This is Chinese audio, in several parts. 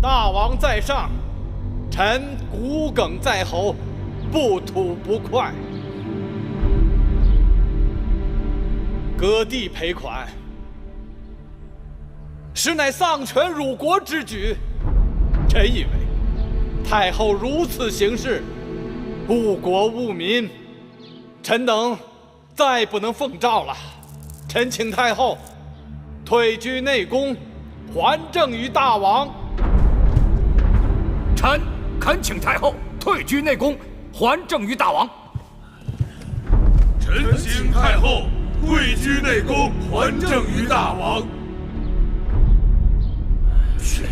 大王在上，臣骨鲠在喉，不吐不快。割地赔款，实乃丧权辱国之举。臣以为，太后如此行事，误国误民，臣等再不能奉诏了。臣请太后退居内宫，还政于大王。臣恳请太后退居内宫，还政于大王。臣请太后退居内宫，还政于大王。是让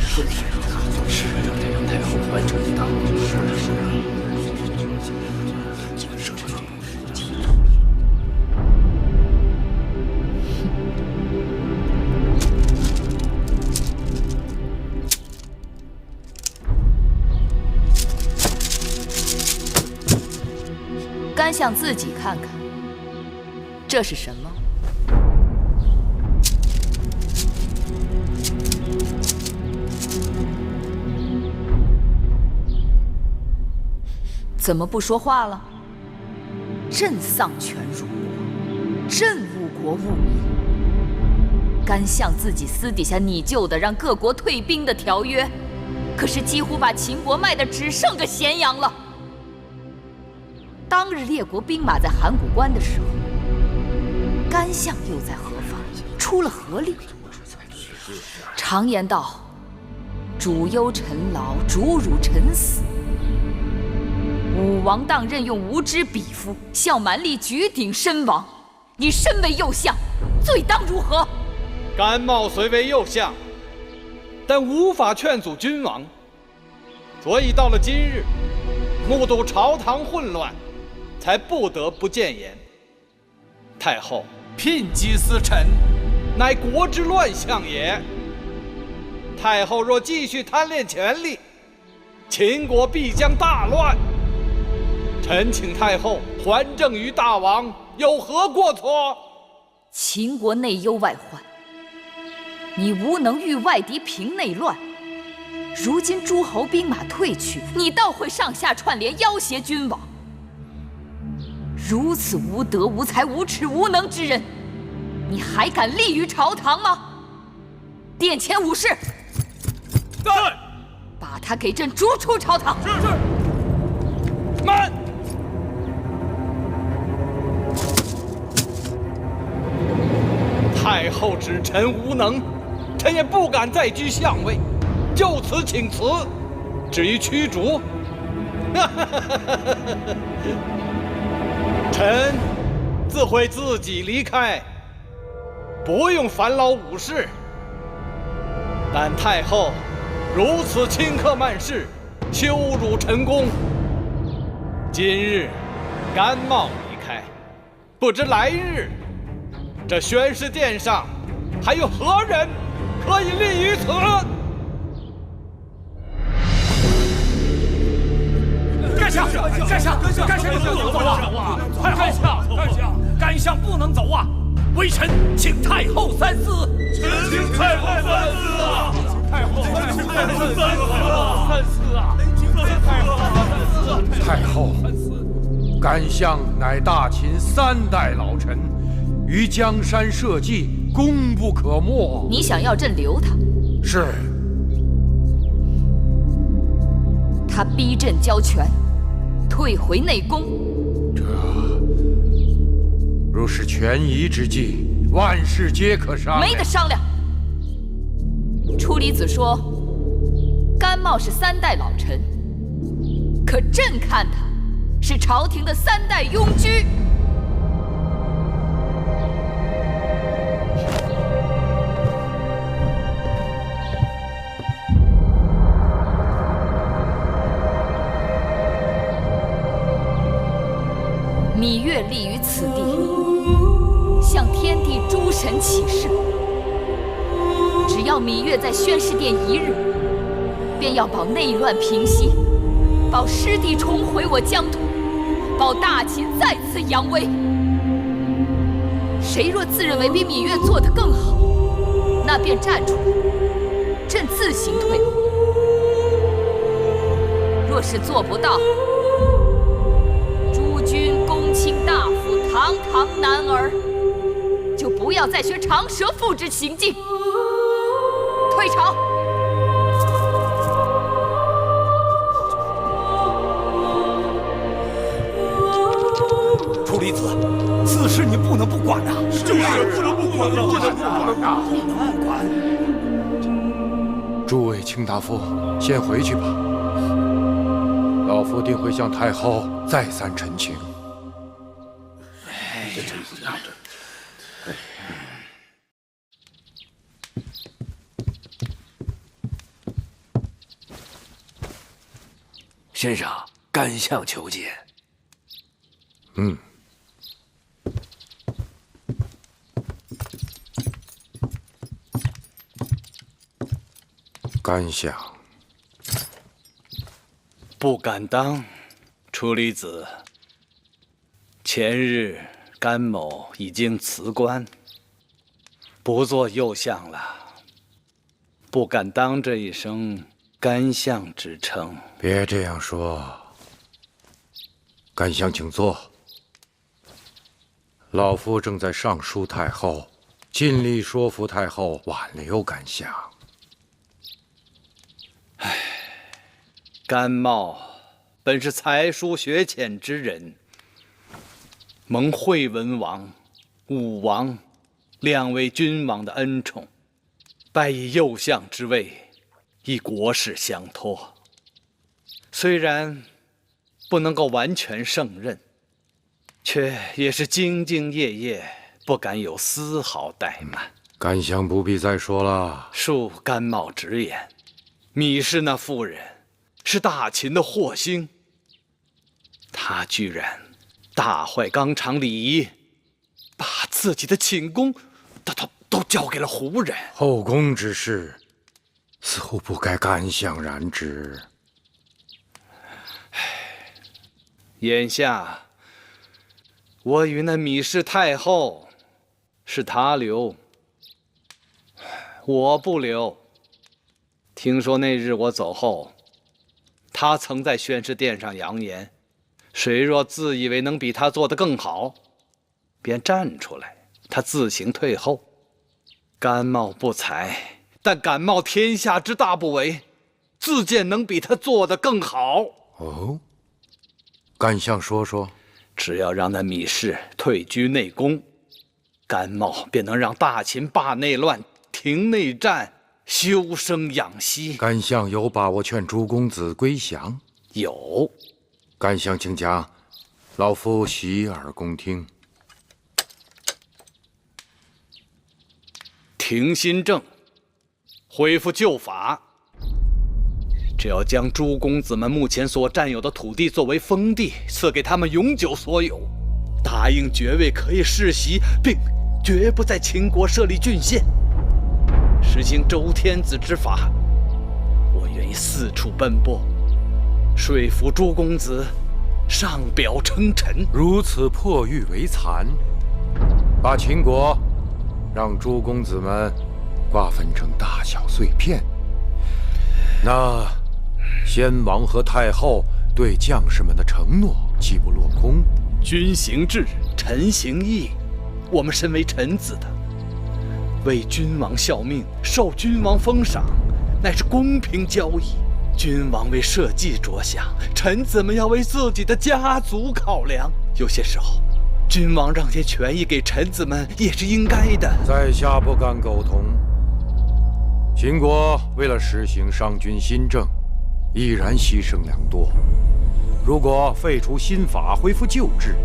太后还政于大王。是啊。甘相自己看看，这是什么？怎么不说话了？朕丧权辱国，朕误国误民。甘相自己私底下拟就的让各国退兵的条约，可是几乎把秦国卖的只剩个咸阳了。当日列国兵马在函谷关的时候，甘相又在何方？出了何力？常言道：“主忧臣劳，主辱臣死。”武王当任用无知匹夫，效蛮力举鼎身亡。你身为右相，罪当如何？甘茂虽为右相，但无法劝阻君王，所以到了今日，目睹朝堂混乱，才不得不谏言。太后牝鸡司臣，乃国之乱象也。太后若继续贪恋权力，秦国必将大乱。臣请太后还政于大王，有何过错？秦国内忧外患，你无能御外敌平内乱。如今诸侯兵马退去，你倒会上下串联要挟君王。如此无德无才无耻无能之人，你还敢立于朝堂吗？殿前武士，在，把他给朕逐出朝堂。是。慢！太后指臣无能，臣也不敢再居相位，就此请辞。至于驱逐，臣自会自己离开，不用烦劳武士。但太后如此轻客慢事，羞辱臣功，今日甘冒离开，不知来日这宣誓殿上还有何人可以立于此？甘相不能走啊！甘相不能走啊！微臣请太后三思。臣请太后三思啊！太后三思啊！太后，甘相乃大秦3代老臣，于江山社稷，功不可没。你想要朕留他？是。他逼朕交权，退回内宫。这若是权宜之计，万事皆可商量。没得商量。初离子说，甘茂是3代老臣，可朕看他是朝廷的3代庸居。芈月立于此地，向天地诸神起誓，只要芈月在宣誓殿1日，便要保内乱平息，保师弟重回我疆土，保大秦再次扬威。谁若自认为比芈月做得更好，那便站出来，朕自行退后。若是做不到，诸君公卿大夫堂堂男儿，就不要再学长舌妇之行径，退朝。楚离子，此事你不能不管呐！就是不能不管了，不能不管。诸位卿大夫，先回去吧。老夫定会向太后再三陈情。先生，甘相求见。甘相不敢当，楚离子。前日甘某已经辞官，不做右相了，不敢当这一声甘相之称。别这样说。甘相请坐。老夫正在上书太后，尽力说服太后挽留甘相。甘茂本是才疏学浅之人，蒙惠文王、武王两位君王的恩宠，拜以右相之位，以国事相托。虽然不能够完全胜任，却也是兢兢业业，不敢有丝毫怠慢。甘相不必再说了。恕甘茂直言，芈氏那妇人是大秦的祸星，她居然大坏纲常礼仪，把自己的寝宫都交给了胡人。后宫之事，似乎不该甘相染指。眼下我与那芈氏太后，是她留，我不留。听说那日我走后，他曾在宣誓殿上扬言，谁若自以为能比他做得更好，便站出来，他自行退后。甘茂不才，但敢冒天下之大不韪，自荐能比他做得更好。哦，甘相说说。只要让那芈氏退居内宫，甘茂便能让大秦罢内乱，停内战，休生养息。甘相有把握劝诸公子归降？有。甘相请讲，老夫洗耳恭听。停新政，恢复旧法。只要将诸公子们目前所占有的土地作为封地，赐给他们永久所有，答应爵位可以世袭，并绝不在秦国设立郡县，实行周天子之法。我愿意四处奔波，说服诸公子上表称臣。如此破玉为残，把秦国让诸公子们瓜分成大小碎片，那先王和太后对将士们的承诺岂不落空？君行志，臣行义。我们身为臣子的，为君王效命，受君王封赏，乃是公平交易。君王为社稷着想，臣子们要为自己的家族考量。有些时候，君王让些权益给臣子们也是应该的。在下不敢苟同。秦国为了实行商君新政，毅然牺牲良多。如果废除新法，恢复旧制，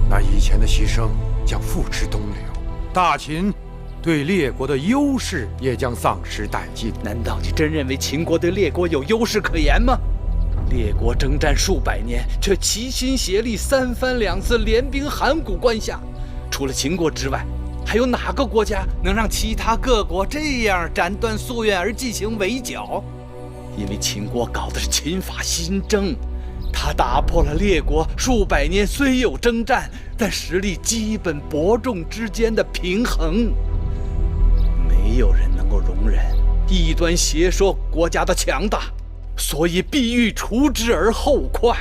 那以前的牺牲将付之东流，大秦对列国的优势也将丧失殆尽。难道你真认为秦国对列国有优势可言吗？列国征战数百年，却齐心协力，三番两次联兵函谷关下。除了秦国之外，还有哪个国家能让其他各国这样斩断夙愿而进行围剿？因为秦国搞的是秦法新政，他打破了列国数百年虽有征战，但实力基本伯仲之间的平衡。没有人能够容忍异端邪说国家的强大，所以必欲除之而后快。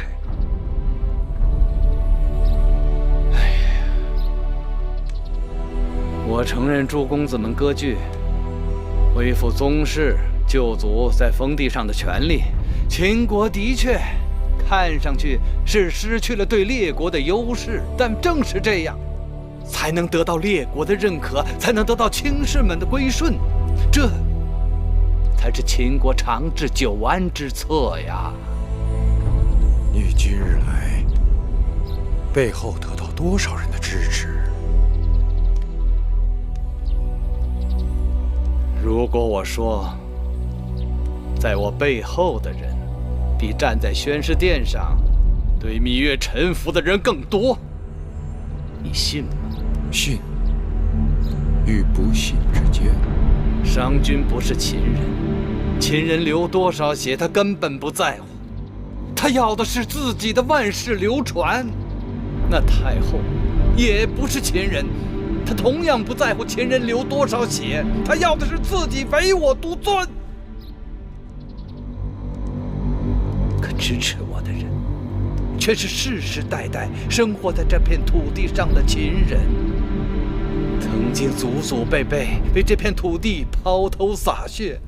我承认诸公子们割据，恢复宗室旧族在封地上的权利。秦国的确看上去是失去了对列国的优势，但正是这样，才能得到列国的认可，才能得到卿士们的归顺。这才是秦国长治久安之策呀！你今日来，背后得到多少人的支持？如果我说，在我背后的人，比站在宣誓殿上对芈月臣服的人更多，你信吗？信与不信之间。商君不是秦人，秦人流多少血他根本不在乎，他要的是自己的万世流传。那太后也不是秦人，他同样不在乎秦人流多少血，他要的是自己唯我独尊。可支持我的人，却是世世代代生活在这片土地上的秦人，曾经祖祖辈辈为这片土地抛头洒血，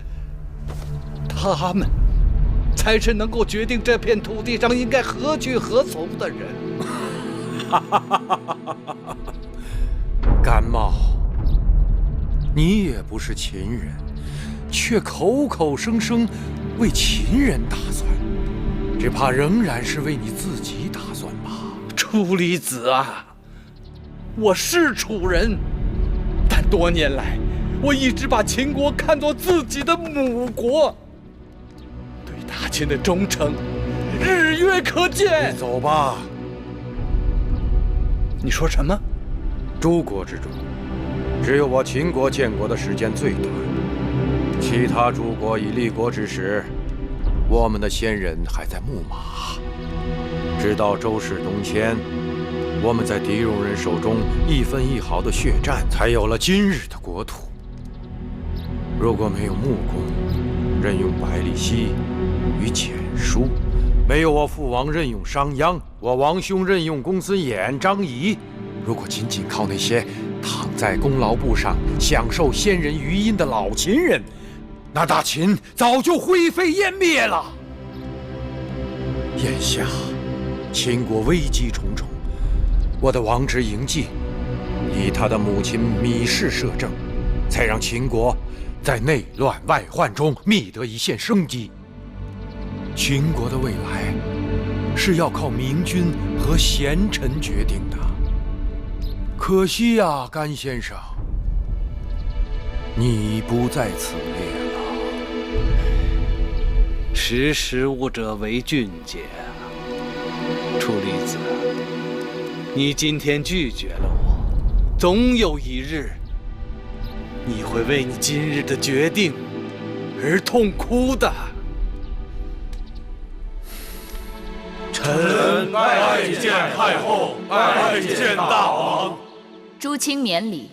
他们才是能够决定这片土地上应该何去何从的人。甘茂，你也不是秦人，却口口声声为秦人打算，只怕仍然是为你自己打算吧？楚离子啊，我是楚人，但多年来，我一直把秦国看作自己的母国，对大秦的忠诚日月可见。你走吧。你说什么？诸国之中，只有我秦国建国的时间最短，其他诸国已立国之时，我们的先人还在牧马。直到周氏东迁，我们在狄戎人手中一分一毫的血战，才有了今日的国土。如果没有穆公任用百里奚与蹇叔，没有我父王任用商鞅，我王兄任用公孙衍、张仪，如果仅仅靠那些躺在功劳簿上享受先人余荫的老秦人，那大秦早就灰飞烟灭了。眼下，秦国危机重重，我的王侄嬴稷以他的母亲芈氏摄政，才让秦国在内乱外患中觅得一线生机。秦国的未来是要靠明君和贤臣决定的。可惜呀，甘先生，你不在此列了。识时务者为俊杰啊，楚离子，你今天拒绝了我，总有一日，你会为你今日的决定而痛哭的。臣拜见太后，拜见大王。朱清免礼。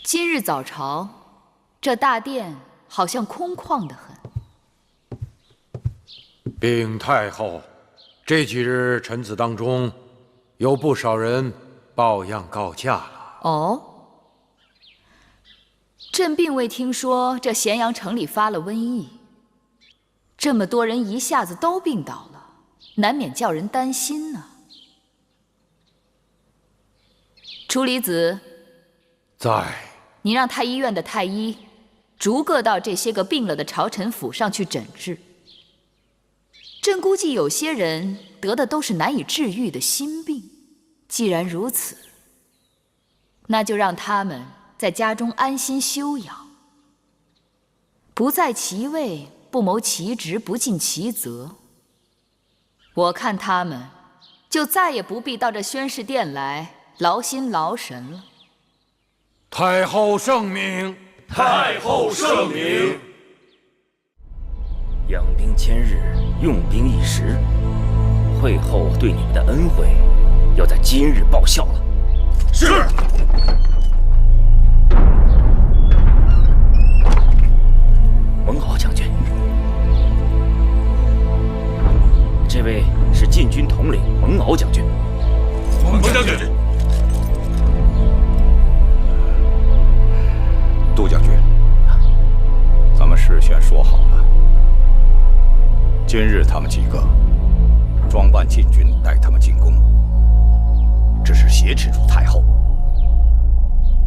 今日早朝，这大殿好像空旷得很。禀太后，这几日臣子当中，有不少人抱恙告假了。哦。朕并未听说这咸阳城里发了瘟疫，这么多人一下子都病倒了，难免叫人担心呢。楚离子，在。你让太医院的太医逐个到这些个病了的朝臣府上去诊治。朕估计有些人得的都是难以治愈的心病，既然如此，那就让他们在家中安心休养，不在其位，不谋其职，不尽其责。我看他们就再也不必到这宣誓殿来劳心劳神了。太后圣明。太后圣明。养兵千日，用兵一时。惠后对你们的恩惠，要在今日报效了。是。蒙敖将军，这位是禁军统领蒙敖将军。蒙将军，杜将军，咱们事先说好了，今日他们几个装扮禁军带他们进宫，只是挟持住太后，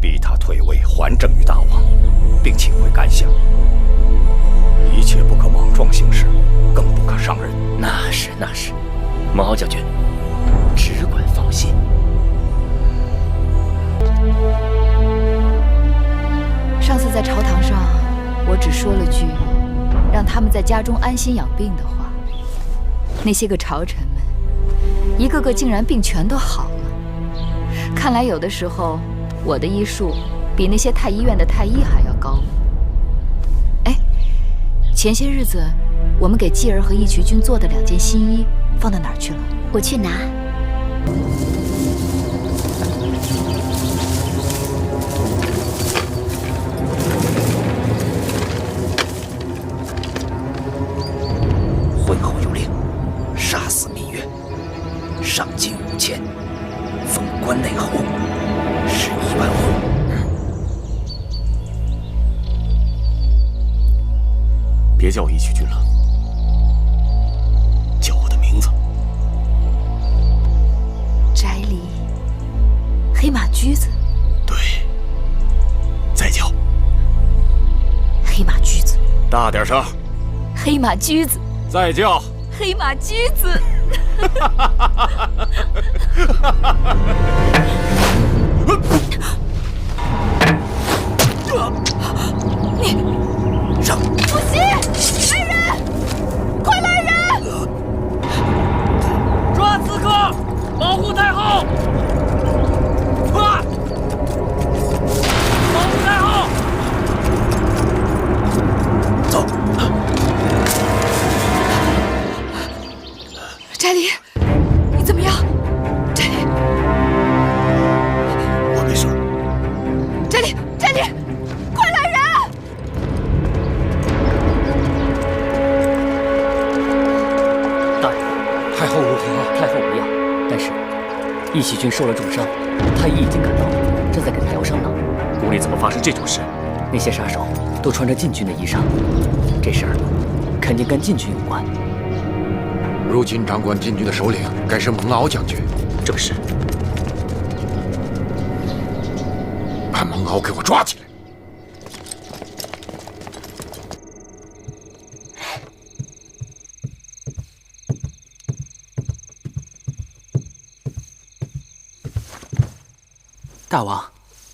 逼他退位还政于大王，并请回甘相。一切不可莽撞行事，更不可伤人。那是，蒙敖将军，只管放心。上次在朝堂上，我只说了句让他们在家中安心养病的话，那些个朝臣们一个个竟然病全都好了。看来有的时候我的医术比那些太医院的太医还要高。哎，前些日子我们给继儿和义渠君做的2件新衣放到哪儿去了？我去拿。昏侯有令，杀死芈月，赏金5000，封关内侯，11万户。别叫我义渠君了，叫我的名字。翟离，黑马驹子。对，再叫黑马驹子。大点声。黑马驹子。再叫黑马驹子。你上！不行！来人！快来人！抓刺客，保护太后！快！保护太后！走。翟离，你怎么样？翟离，我没事。翟离，快来人！大人，太后如何？太后无恙，但是义渠君受了重伤，太医已经赶到了，正在给他疗伤呢。宫里怎么发生这种事？那些杀手都穿着禁军的衣裳，这事儿肯定跟禁军有关。如今掌管禁军的首领该是蒙敖将军。正是。把蒙敖给我抓起来！大王，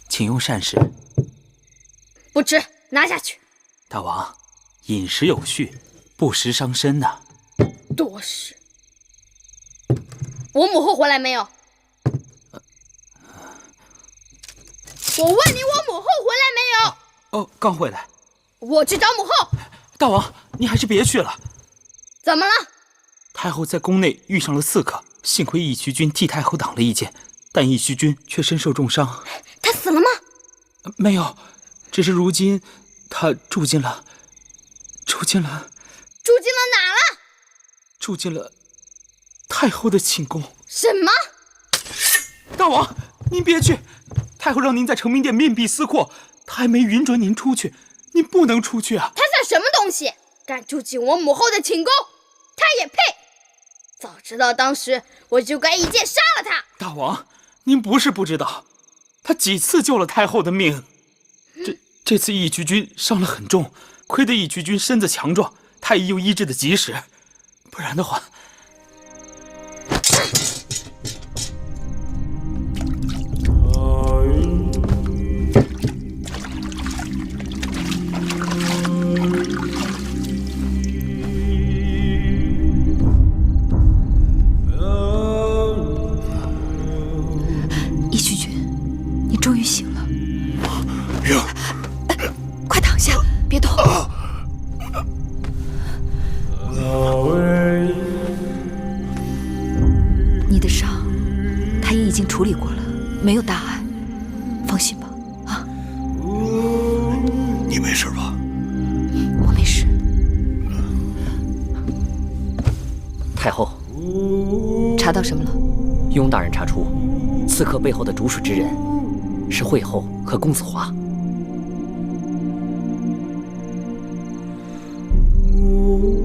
请用膳食。不吃，拿下去。大王，饮食有序，不食伤身呐。多事。我母后回来没有？我问你，我母后回来没有？哦，刚回来。我去找母后。大王，你还是别去了。怎么了？太后在宫内遇上了刺客，幸亏义渠君替太后挡了一剑，但义渠君却身受重伤。他死了吗？没有，只是如今他住进了哪了？住进了太后的寝宫。什么？大王，您别去！太后让您在承明殿面壁思过，她还没允准您出去，您不能出去啊！他算什么东西？敢住进我母后的寝宫，他也配？早知道当时我就该一剑杀了他。大王，您不是不知道，他几次救了太后的命。这次义渠君伤了很重，亏得义渠君身子强壮，太医又医治的及时，不然的话。义渠君，你终于醒了。娘，快躺下，别动。你的伤，太医已经处理过了，没有大碍。放心吧，啊。你没事吧？我没事。太后，查到什么了？雍大人查出，刺客背后的主使之人是惠后和公子华。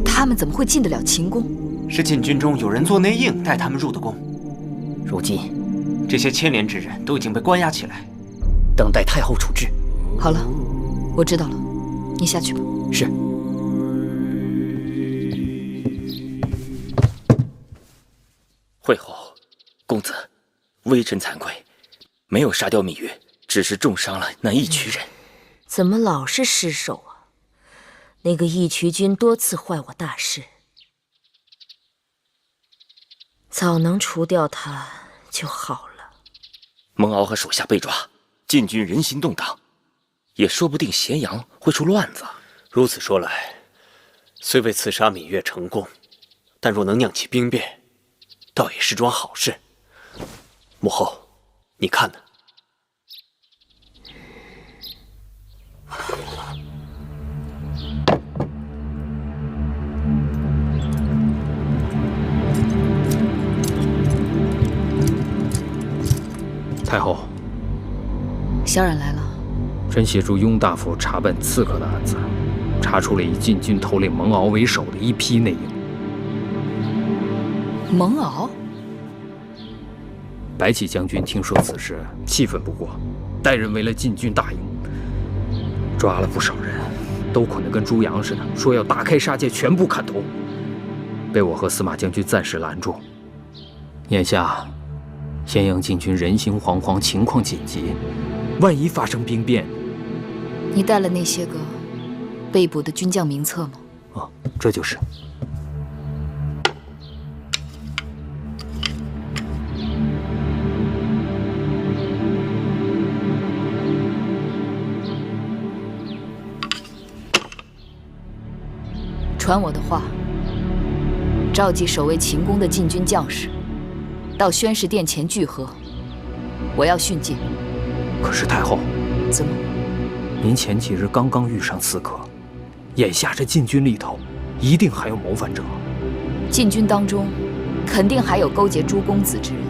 他们怎么会进得了秦宫？是禁军中有人做内应带他们入的宫。如今，这些牵连之人都已经被关押起来，等待太后处置。好了，我知道了，你下去吧。是。惠后，公子，微臣惭愧，没有杀掉芈月，只是重伤了那义渠人。怎么老是失手啊？那个义渠君多次坏我大事，早能除掉他就好了。蒙敖和手下被抓，禁军人心动荡，也说不定咸阳会出乱子。如此说来，虽未刺杀芈月成功，但若能酿起兵变，倒也是桩好事。母后，你看呢？太后，萧冉来了。臣协助雍大夫查办刺客的案子，查出了以禁军头领蒙敖为首的一批内应。蒙敖？白起将军听说此事，气愤不过，带人围了禁军大营，抓了不少人，都捆得跟猪羊似的，说要大开杀戒，全部砍头。被我和司马将军暂时拦住。眼下，咸阳禁军人心惶惶，情况紧急，万一发生兵变，你带了那些个被捕的军将名册吗？啊，这就是。传我的话，召集守卫秦宫的禁军将士，到宣誓殿前聚合。我要训诫。可是太后，怎么？您前几日刚刚遇上刺客，眼下这禁军里头一定还有谋反者。禁军当中肯定还有勾结诸公子之人，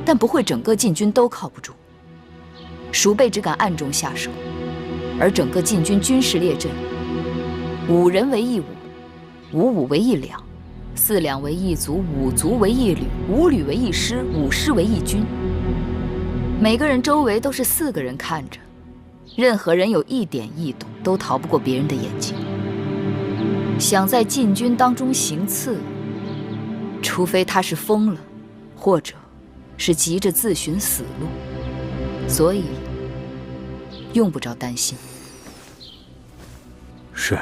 但不会整个禁军都靠不住。鼠辈只敢暗中下手，而整个禁军军事列阵，5人为一伍，5伍为一两，4两为一卒，5卒为一旅，5旅为一师，5师为一军。每个人周围都是4个人看着，任何人有一点异动，都逃不过别人的眼睛。想在禁军当中行刺，除非他是疯了，或者是急着自寻死路，所以用不着担心。是。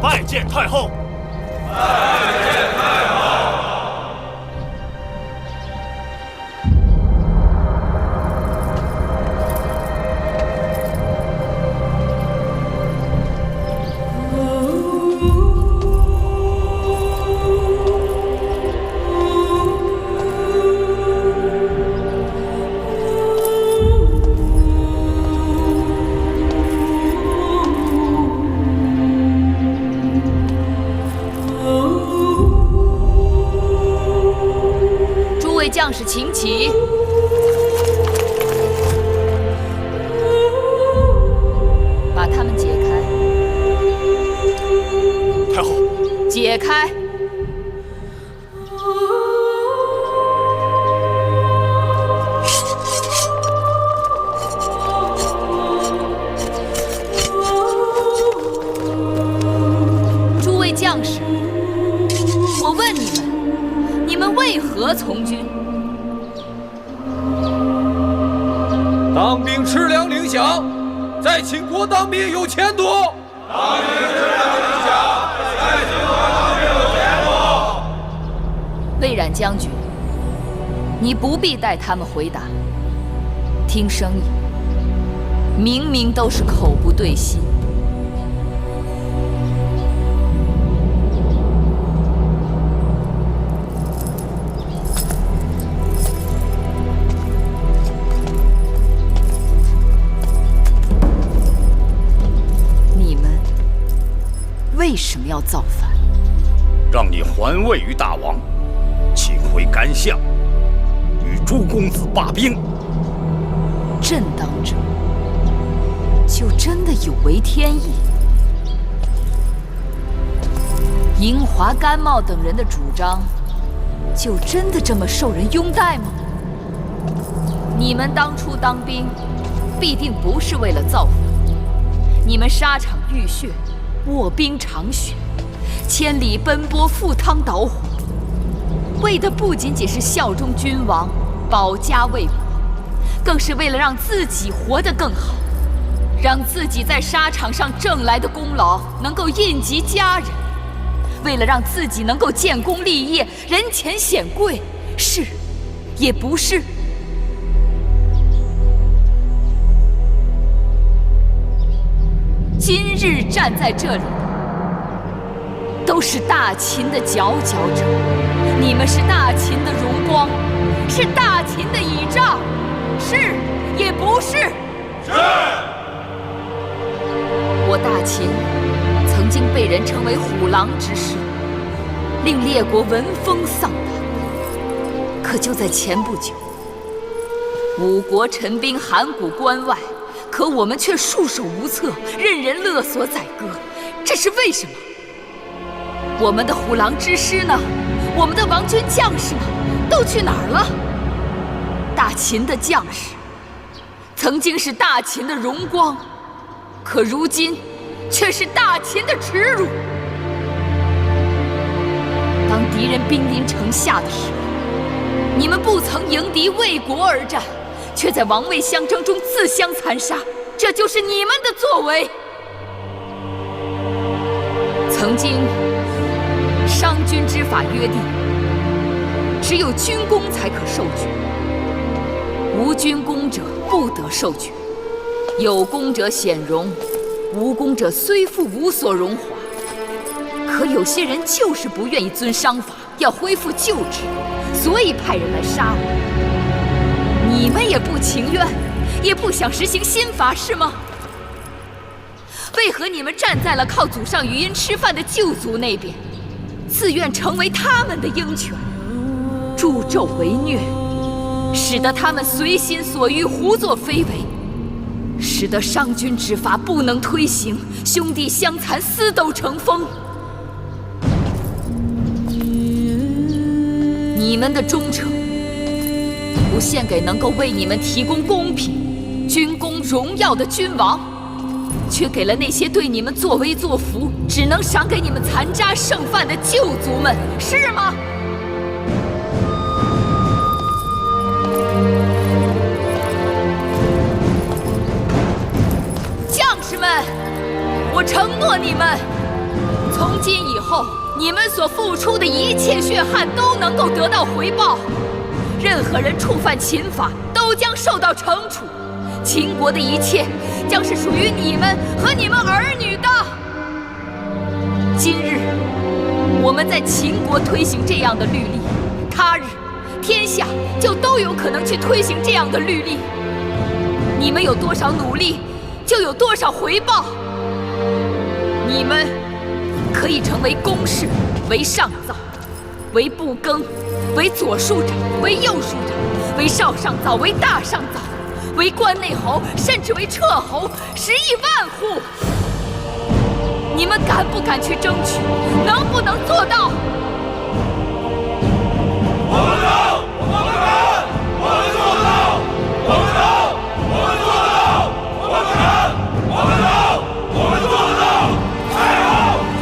拜见太后！拜见太后！将士请起，把他们解开。太后，解开。诸位将士，我问你们，你们为何从军？当兵吃粮领饷，在秦国当兵有前途。当兵吃粮领饷，在秦国当兵有前途。魏冉将军，你不必带他们回答。听声音，明明都是口不对心。什么要造反？让你还位于大王，请回甘相，与诸公子罢兵。朕当真就真的有违天意？银华、甘茂等人的主张，就真的这么受人拥戴吗？你们当初当兵，必定不是为了造反。你们沙场浴血，卧冰尝雪，千里奔波，赴汤蹈火，为的不仅仅是效忠君王，保家卫国，更是为了让自己活得更好，让自己在沙场上挣来的功劳能够印及家人，为了让自己能够建功立业，人前显贵，是也不是？今日站在这里的，都是大秦的佼佼者，你们是大秦的荣光，是大秦的倚仗，是也不是？是。我大秦曾经被人称为虎狼之师，令列国闻风丧胆。可就在前不久，五国陈兵函谷关外，可我们却束手无策，任人勒索宰割，这是为什么？我们的虎狼之师呢？我们的王军将士呢？都去哪儿了？大秦的将士曾经是大秦的荣光，可如今却是大秦的耻辱。当敌人兵临城下的时候，你们不曾迎敌为国而战，却在王位相争中自相残杀，这就是你们的作为。曾经商君之法约定，只有军功才可授爵，无军功者不得授爵，有功者显荣，无功者虽复无所荣华。可有些人就是不愿意遵商法，要恢复旧制，所以派人来杀我。你们也不情愿，也不想实行新法，是吗？为何你们站在了靠祖上余荫吃饭的旧族那边，自愿成为他们的鹰犬，助纣为虐，使得他们随心所欲，胡作非为，使得商君之法不能推行，兄弟相残，私斗成风。你们的忠诚不献给能够为你们提供公平、军功、荣耀的君王，却给了那些对你们作威作福、只能赏给你们残渣剩饭的旧族们，是吗？将士们，我承诺你们，从今以后，你们所付出的一切血汗都能够得到回报。任何人触犯秦法，都将受到惩处。秦国的一切将是属于你们和你们儿女的。今日我们在秦国推行这样的律例，他日天下就都有可能去推行这样的律例。你们有多少努力，就有多少回报。你们可以成为公士，为上造，为部更，为左庶长，为右庶长，为少上造，为大上造，为关内侯，甚至为彻侯，10亿万户。你们敢不敢去争取？能不能做到？我们能，我们敢，我们做得到，我们能，我们做得到，我们敢，我们能，我们做得到。太好，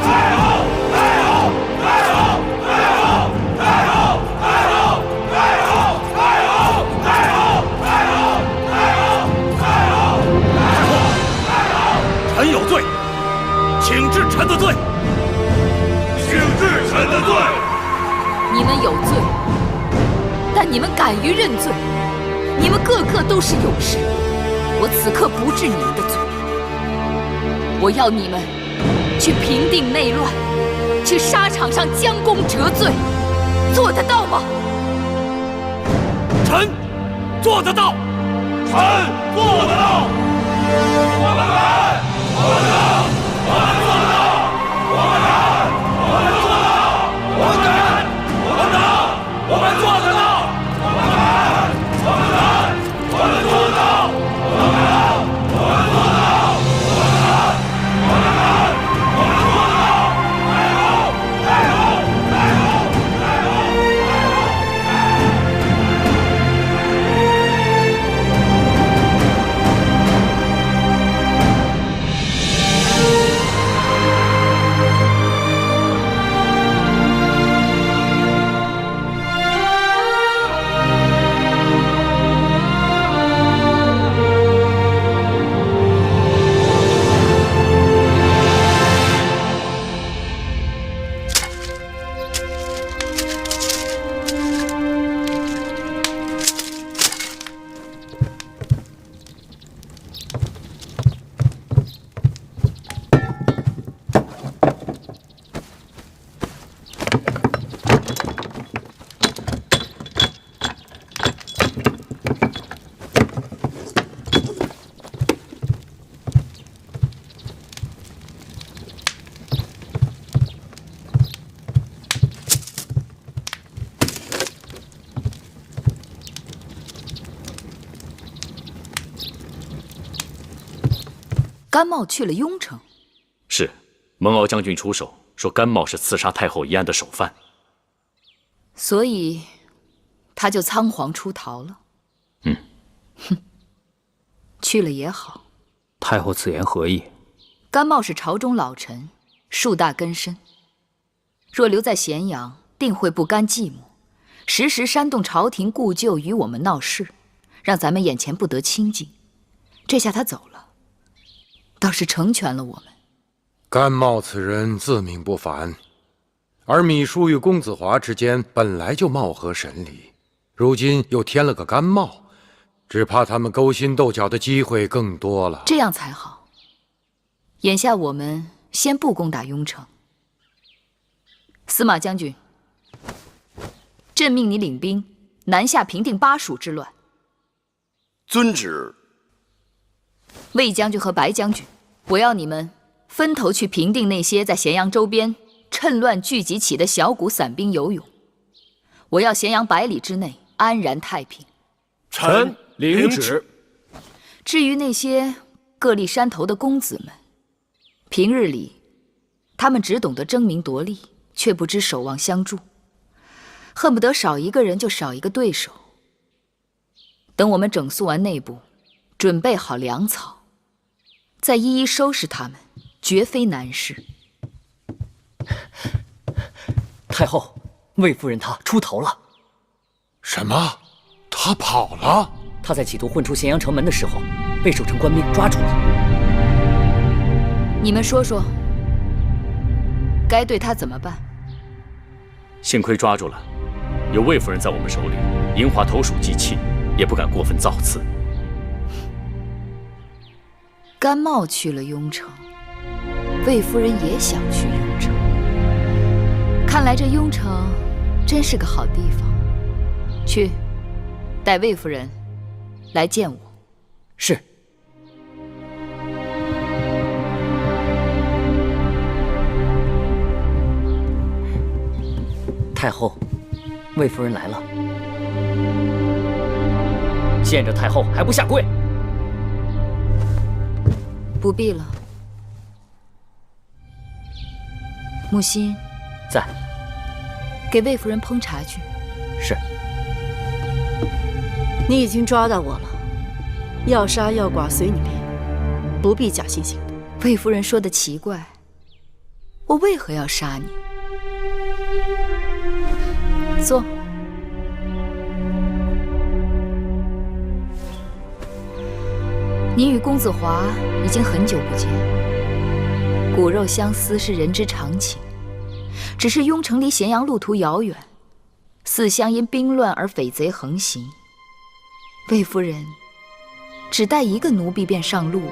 太好，太好，太好，太好，太好，太好，太好，太好，太好，太好，太好，太好，太好！臣有罪，请治臣的罪，请治臣的罪。你们有罪，但你们敢于认罪，你们个个都是勇士。我此刻不治你们的罪，我要你们去平定内乱，去沙场上将功折罪，做得到吗？臣做得到，臣做得到。我们敢，我们能，我们做得到，我们敢。甘茂去了雍城。是，蒙敖将军出手说甘茂是刺杀太后一案的首犯，所以他就仓皇出逃了。哼，去了也好。太后此言何意？甘茂是朝中老臣，树大根深，若留在咸阳，定会不甘寂寞，时时煽动朝廷故旧与我们闹事，让咱们眼前不得清静。这下他走了，倒是成全了我们。甘茂此人自命不凡，而芈姝与公子华之间本来就貌合神离，如今又添了个甘茂，只怕他们勾心斗角的机会更多了。这样才好。眼下我们先不攻打雍城。司马将军，朕命你领兵南下平定巴蜀之乱。遵旨。魏将军和白将军，我要你们分头去平定那些在咸阳周边趁乱聚集起的小股散兵游勇。我要咸阳100里之内安然太平。臣领旨。至于那些各立山头的公子们，平日里他们只懂得争名夺利，却不知守望相助，恨不得少一个人就少一个对手。等我们整肃完内部，准备好粮草，再一一收拾他们，绝非难事。太后，魏夫人她出头了。什么？她跑了？她在企图混出咸阳城门的时候，被守城官兵抓住了。你们说说，该对她怎么办？幸亏抓住了，有魏夫人在我们手里，银华投鼠忌器，也不敢过分造次。甘茂去了雍城，魏夫人也想去雍城。看来这雍城真是个好地方。去，带魏夫人来见我。是。太后，魏夫人来了。见着太后还不下跪？不必了。木心在，给魏夫人烹茶去。是。你已经抓到我了，要杀要剐随你便，不必假惺惺的。魏夫人说的奇怪，我为何要杀你？坐。你与公子华已经很久不见，骨肉相思是人之常情，只是雍城离咸阳路途遥远，四乡因兵乱而匪贼横行，魏夫人只带一个奴婢便上路，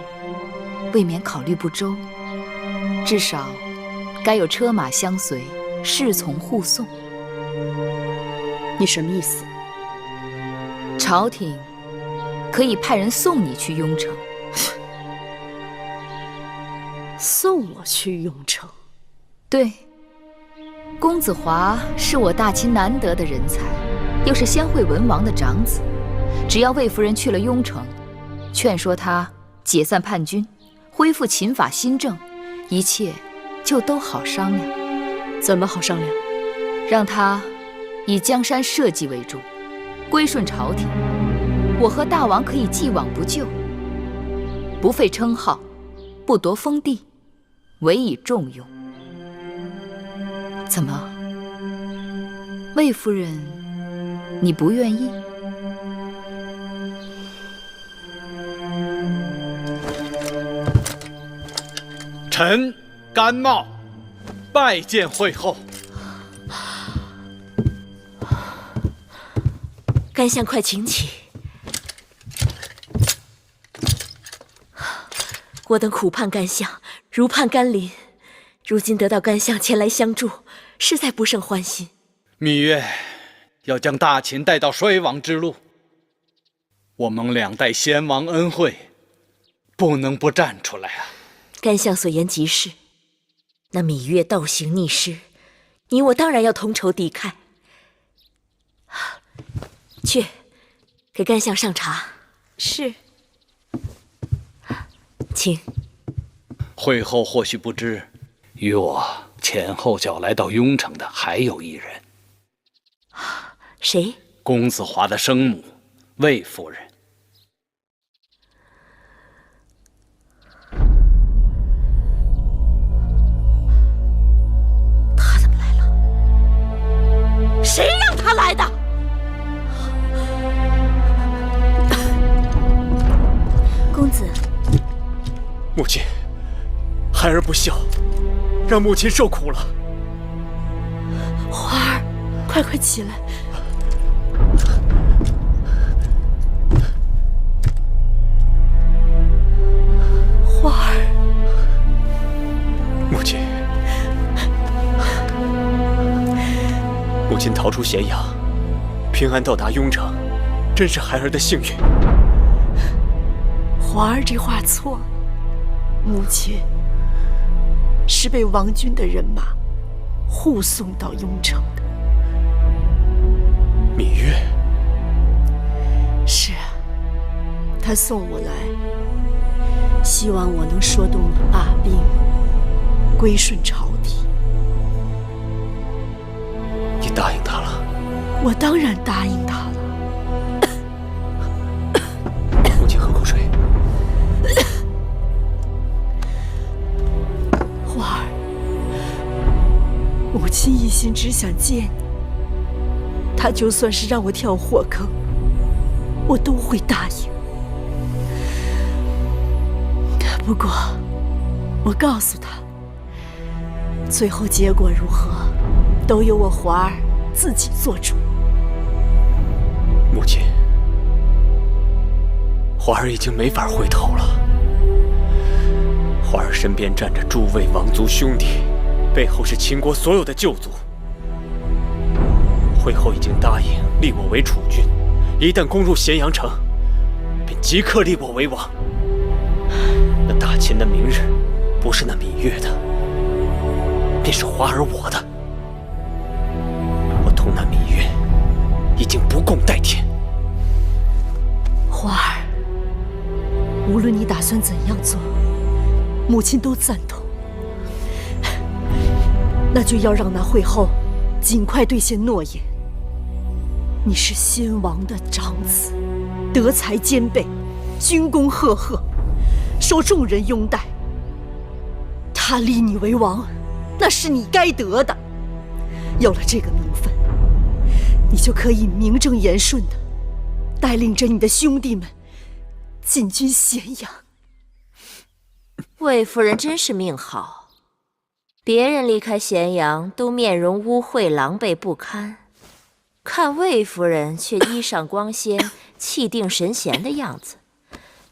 未免考虑不周，至少该有车马相随，侍从护送。你什么意思？朝廷可以派人送你去雍城。送我去雍城？对，公子华是我大秦难得的人才，又是先惠文王的长子。只要魏夫人去了雍城，劝说他解散叛军，恢复秦法新政，一切就都好商量。怎么好商量？让他以江山社稷为重，归顺朝廷，我和大王可以既往不咎，不废称号，不夺封地，委以重用。怎么，魏夫人，你不愿意？臣甘茂拜见惠后。甘相快请起。我等苦盼甘相，如盼甘霖，如今得到甘相前来相助，实在不胜欢心。芈月要将大秦带到衰亡之路，我蒙2代先王恩惠，不能不站出来啊！甘相所言极是，那芈月倒行逆施，你我当然要同仇敌忾。去，给甘相上茶。是。请。会后或许不知，与我前后脚来到雍城的还有一人。谁？公子华的生母，魏夫人。他怎么来了？谁让他来的？公子，母亲，孩儿不孝，让母亲受苦了。华儿，快快起来！华儿，母亲，母亲逃出咸阳，平安到达雍城，真是孩儿的幸运。华儿这话错了，母亲是被王军的人马护送到雍城的。芈月，是啊，他送我来，希望我能说动你罢兵，归顺朝廷。你答应他了？我当然答应他了。母亲喝口水。花儿，母亲一心只想见你，他就算是让我跳火坑，我都会答应。不过，我告诉他，最后结果如何，都由我华儿自己做主。母亲，华儿已经没法回头了。华儿身边站着诸位王族兄弟，背后是秦国所有的旧族。会后已经答应立我为储君，一旦攻入咸阳城，便即刻立我为王。那大秦的明日，不是那芈月的，便是华儿我的。我同那芈月已经不共戴天。华儿，无论你打算怎样做，母亲都赞同。那就要让那会后尽快兑现诺言。你是先王的长子，德才兼备，军功赫赫，受众人拥戴。他立你为王，那是你该得的。有了这个名分，你就可以名正言顺的带领着你的兄弟们进军咸阳。魏夫人真是命好，别人离开咸阳都面容污秽、狼狈不堪，看魏夫人却衣裳光鲜、气定神闲的样子。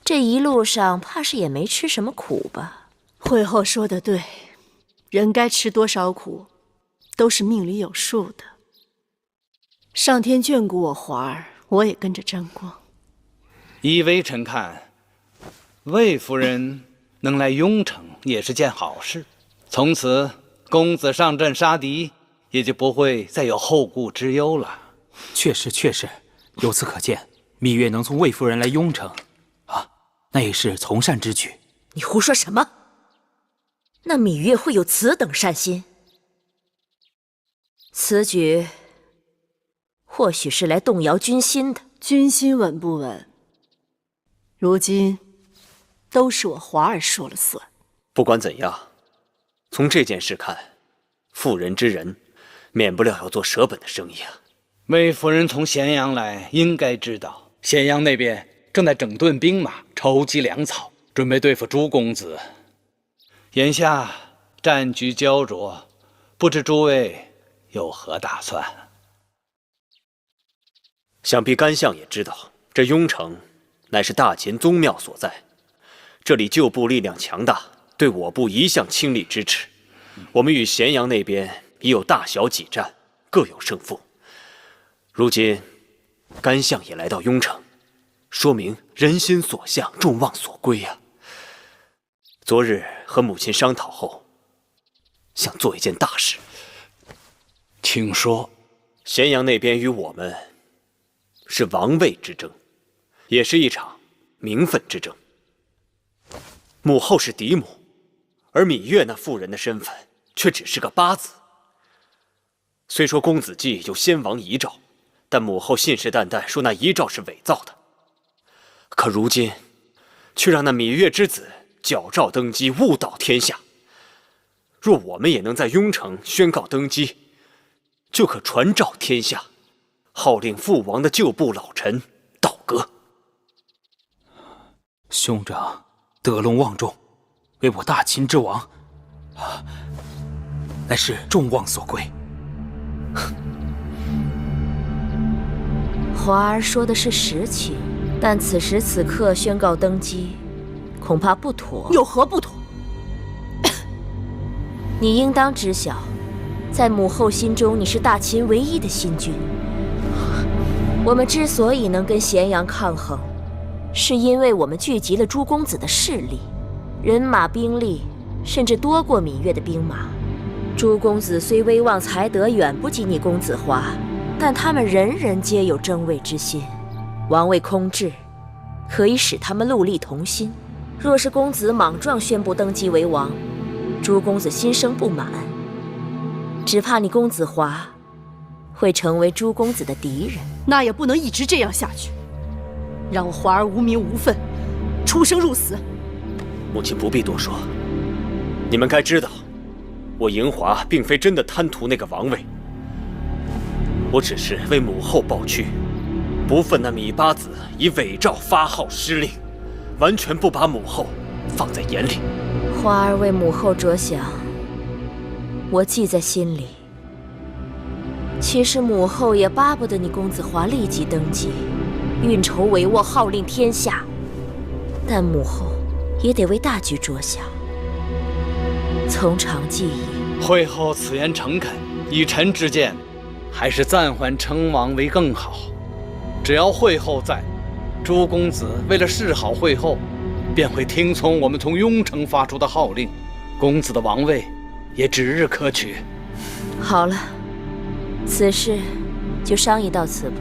这一路上怕是也没吃什么苦吧？会后说得对，人该吃多少苦，都是命里有数的。上天眷顾我华儿，我也跟着沾光。依微臣看，魏夫人能来雍城也是件好事。从此公子上阵杀敌，也就不会再有后顾之忧了。确实，由此可见，芈月能从魏夫人来雍城，那也是从善之举。你胡说什么？那芈月会有此等善心？此举或许是来动摇军心的。军心稳不稳，如今都是我华儿说了算。不管怎样，从这件事看，妇人之仁，免不了要做舍本的生意啊。魏夫人从咸阳来，应该知道咸阳那边正在整顿兵马，筹集粮草，准备对付朱公子。眼下战局焦灼，不知诸位有何打算？想必甘相也知道，这雍城乃是大秦宗庙所在，这里旧部力量强大，对我部一向倾力支持。我们与咸阳那边已有大小几战，各有胜负。如今甘相也来到雍城，说明人心所向，众望所归呀。昨日和母亲商讨后，想做一件大事。请说。咸阳那边与我们是王位之争，也是一场名分之争。母后是嫡母，而芈月那妇人的身份却只是个八字。虽说公子骥有先王遗诏，但母后信誓旦旦说那遗诏是伪造的。可如今，却让那芈月之子矫诏登基，误导天下。若我们也能在雍城宣告登基，就可传召天下，号令父王的旧部老臣倒戈。兄长德隆望重，为我大秦之王，乃是众望所归。华儿说的是实情，但此时此刻宣告登基，恐怕不妥。有何不妥？你应当知晓，在母后心中，你是大秦唯一的新君。我们之所以能跟咸阳抗衡，是因为我们聚集了诸公子的势力，人马兵力甚至多过芈月的兵马。诸公子虽威望才德远不及你公子华，但他们人人皆有争位之心。王位空置，可以使他们戮力同心。若是公子莽撞宣布登基为王，诸公子心生不满，只怕你公子华会成为诸公子的敌人。那也不能一直这样下去，让我华儿无名无分，出生入死。母亲不必多说，你们该知道，我嬴华并非真的贪图那个王位，我只是为母后抱屈，不忿那芈八子以伪诏发号施令，完全不把母后放在眼里。华儿为母后着想，我记在心里。其实母后也巴不得你公子华立即登基，运筹帷幄，号令天下。但母后也得为大局着想。从长计议，惠后此言诚恳，以臣之见，还是暂缓称王为更好。只要惠后在，诸公子为了示好惠后，便会听从我们从雍城发出的号令，公子的王位也指日可取。好了，此事就商议到此吧。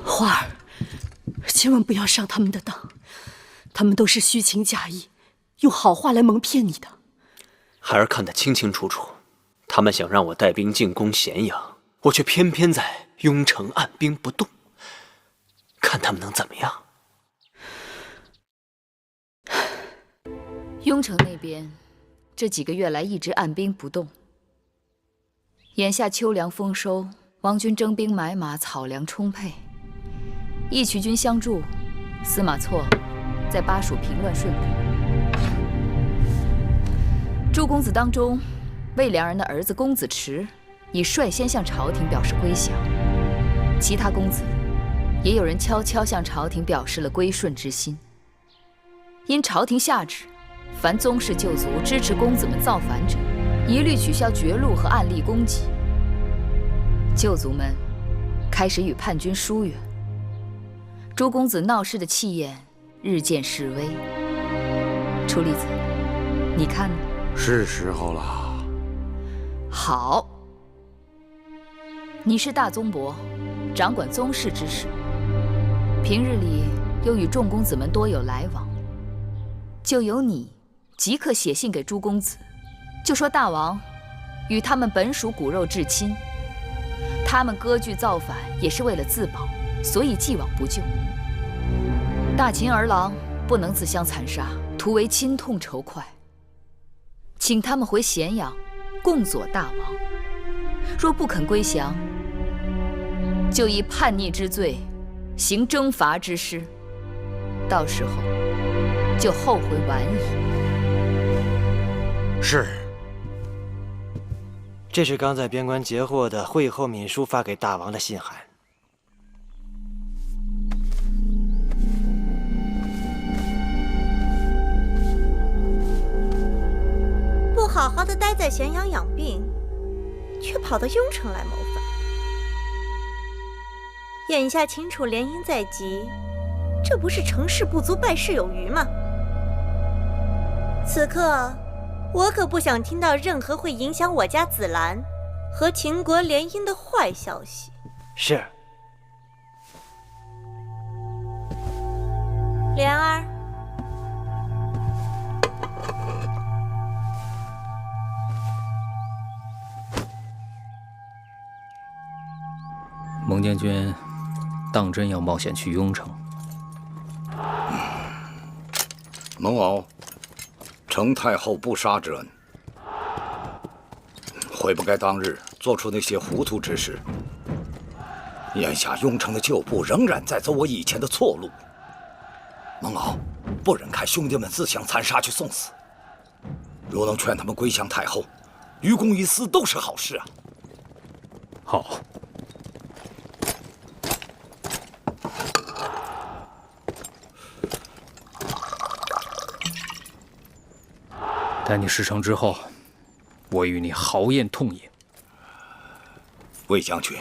花儿，千万不要上他们的当，他们都是虚情假意，用好话来蒙骗你的。孩儿看得清清楚楚，他们想让我带兵进攻咸阳，我却偏偏在雍城按兵不动，看他们能怎么样？雍城那边这几个月来一直按兵不动，眼下秋粮丰收，王军征兵买马，草粮充沛，义渠军相助，司马错在巴蜀平乱顺利。诸公子当中，魏良人的儿子公子池已率先向朝廷表示归降，其他公子也有人悄悄向朝廷表示了归顺之心。因朝廷下旨，凡宗室旧族支持公子们造反者，一律取消绝路和暗例攻击。旧族们开始与叛军疏远，诸公子闹事的气焰日渐式微。楚离子，你看呢？是时候了。好，你是大宗伯，掌管宗室之事，平日里又与众公子们多有来往，就由你即刻写信给诸公子，就说大王与他们本属骨肉至亲，他们割据造反也是为了自保，所以既往不咎。大秦儿郎不能自相残杀，图为亲痛仇快，请他们回咸阳共佐大王。若不肯归降，就以叛逆之罪行征伐之师，到时候就后悔晚矣。是。这是刚在边关截获的惠后敏书发给大王的信函。不好好的待在咸阳养病，却跑到雍城来谋反。眼下秦楚联姻在即，这不是成事不足败事有余吗？此刻我可不想听到任何会影响我家紫兰和秦国联姻的坏消息。是。莲儿，蒙将军，当真要冒险去雍城？蒙敖，承太后不杀之恩，悔不该当日做出那些糊涂之事。眼下雍城的旧部仍然在走我以前的错路，蒙敖不忍看兄弟们自相残杀去送死。如能劝他们归降太后，于公于私都是好事啊。好。待你事成之后，我与你豪宴痛饮。魏将军，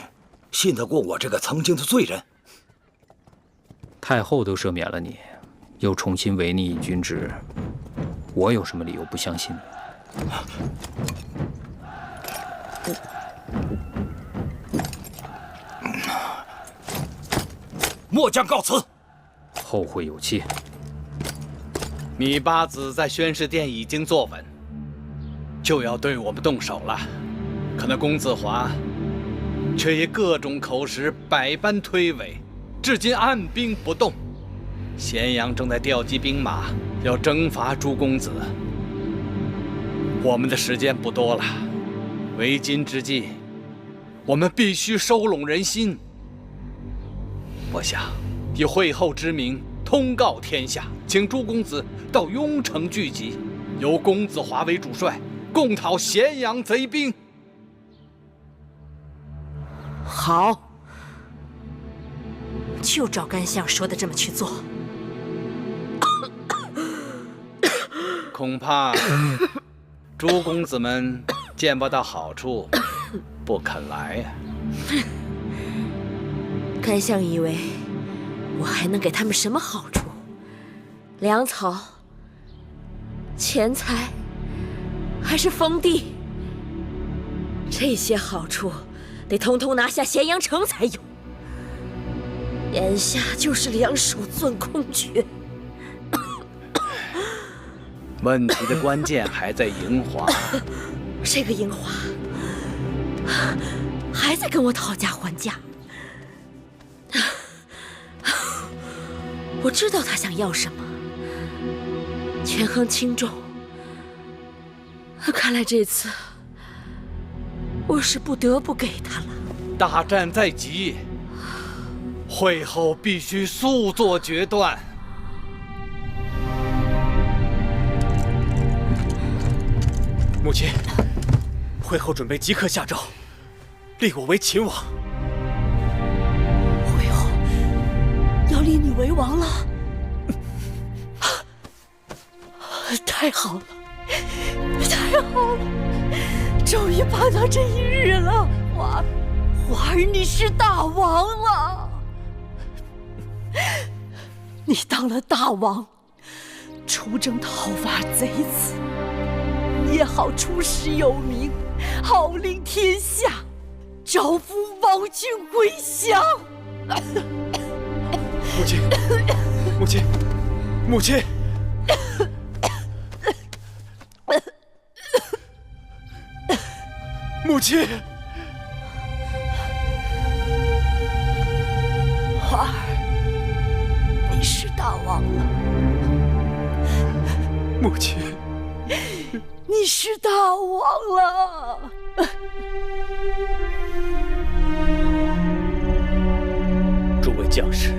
信得过我这个曾经的罪人？太后都赦免了你，又重新委你以军职，我有什么理由不相信你？末将告辞。后会有期。芈八子在宣誓殿已经坐稳，就要对我们动手了。可那公子华却以各种口实百般推诿，至今按兵不动。咸阳正在调集兵马，要征伐诸公子。我们的时间不多了，为今之计，我们必须收拢人心。我想以会后之名通告天下，请诸公子到雍城聚集，由公子华为主帅，共讨咸阳贼兵。好，就照甘相说的这么去做。恐怕诸公子们见不到好处，不肯来呀。甘相以为我还能给他们什么好处？粮草、钱财，还是封地？这些好处得通通拿下咸阳城才有。眼下就是两手攥空诀。问题的关键还在营华。这个营华还在跟我讨价还价。我知道他想要什么，权衡轻重。看来这次我是不得不给他了。大战在即，会后必须速做决断。母亲，会后准备即刻下诏，立我为秦王。会后要立你为王了，太好了，太好了，终于盼到这一日了。华儿，你是大王了，你当了大王，出征讨伐贼子，也好出师有名，号令天下，招抚王君归降。母亲，母亲，母亲！母亲！华儿，你是大王了。母亲，你是大王了。诸位将士，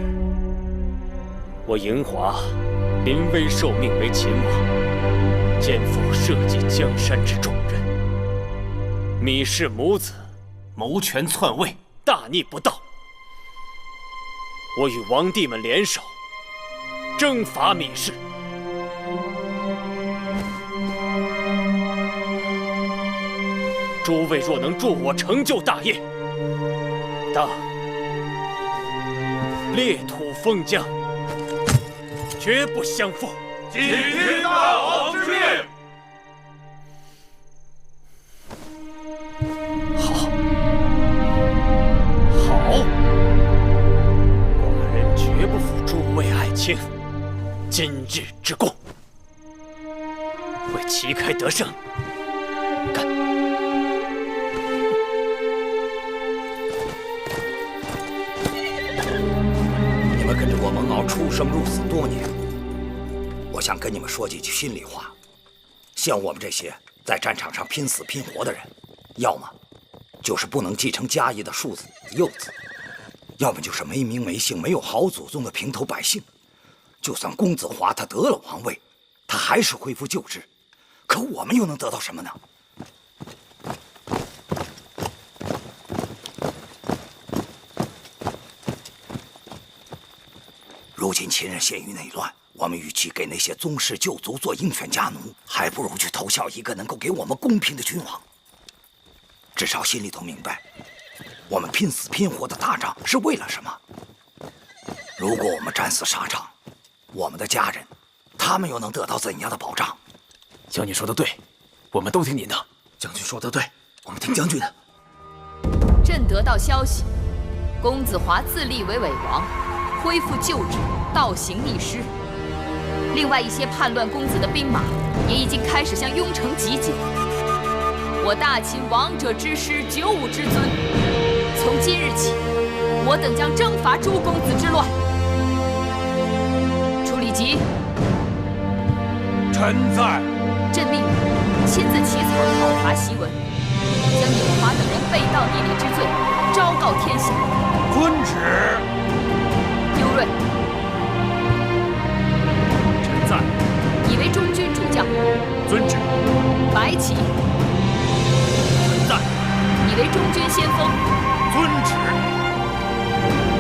我营华临危受命为秦王，肩负社稷江山之重任。芈氏母子谋权篡位，大逆不道。我与王弟们联手，征伐芈氏。诸位若能助我成就大业，当裂土封疆，绝不相负。谨听大王之命。清今日之功，为旗开得胜干！你们跟着我蒙骜出生入死多年，我想跟你们说几句心里话。像我们这些在战场上拼死拼活的人，要么就是不能继承家业的庶子幼子，要么就是没名没姓、没有好祖宗的平头百姓。就算公子华他得了王位，他还是恢复旧制，可我们又能得到什么呢？如今秦人陷于内乱，我们与其给那些宗室旧族做鹰犬家奴，还不如去投效一个能够给我们公平的君王。至少心里头明白，我们拼死拼活的打仗是为了什么。如果我们战死沙场，我们的家人，他们又能得到怎样的保障？将军说的对，我们都听您的。将军说的对，我们听将军的。朕得到消息，公子华自立为伪王，恢复旧制，倒行逆施。另外一些叛乱公子的兵马也已经开始向雍城集结。我大秦王者之师95之尊，从今日起，我等将征伐诸公子之乱。楚礼吉，臣在。朕命你亲自起草讨伐檄文，将有华等人背道逆礼之罪昭告天下。遵旨。尤瑞，臣在。你为中军主将。遵旨。白起，臣在。你为中军先锋。遵旨。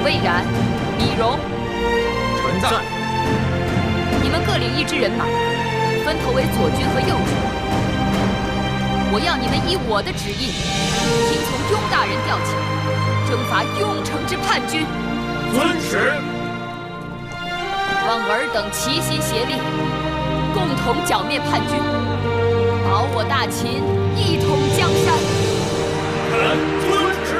魏冉、李荣，臣在。你们各领一支人马，分头为左军和右军。我要你们依我的旨意，听从雍大人调遣，征伐雍城之叛军。遵旨。望尔等齐心协力，共同剿灭叛军，保我大秦一统江山。臣遵旨。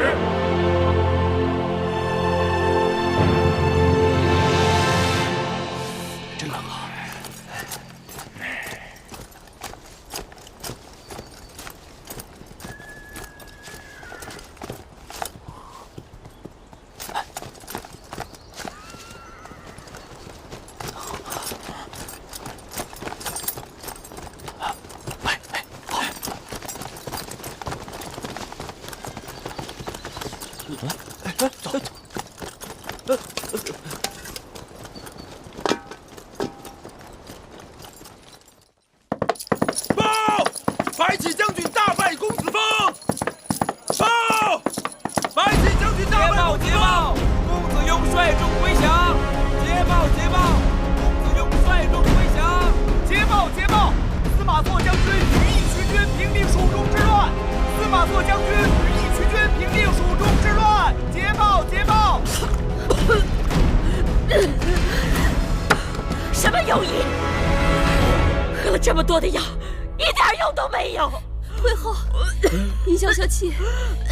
真冷啊！白起将军大败公子峰！报！白起将军大败公子峰！公子雍率众归降！捷报！捷报！公子雍率众归降！捷报！捷报！司马错将军与义渠军平定蜀中之乱！司马错将军与义渠军平定蜀中之乱！捷报！捷报！什么庸医？喝了这么多的药，一点用都没有。太后，您消消气，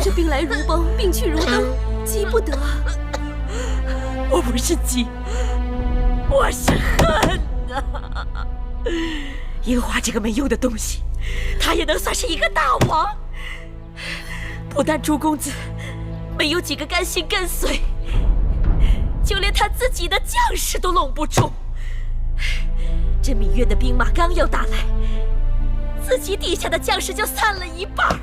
这兵来如崩，兵去如灯，急不得。我不是急，我是恨啊！樱花这个没用的东西，他也能算是一个大王。不但朱公子没有几个甘心跟随，就连他自己的将士都拢不住。这芈月的兵马刚要打来，自己底下的将士就散了一半。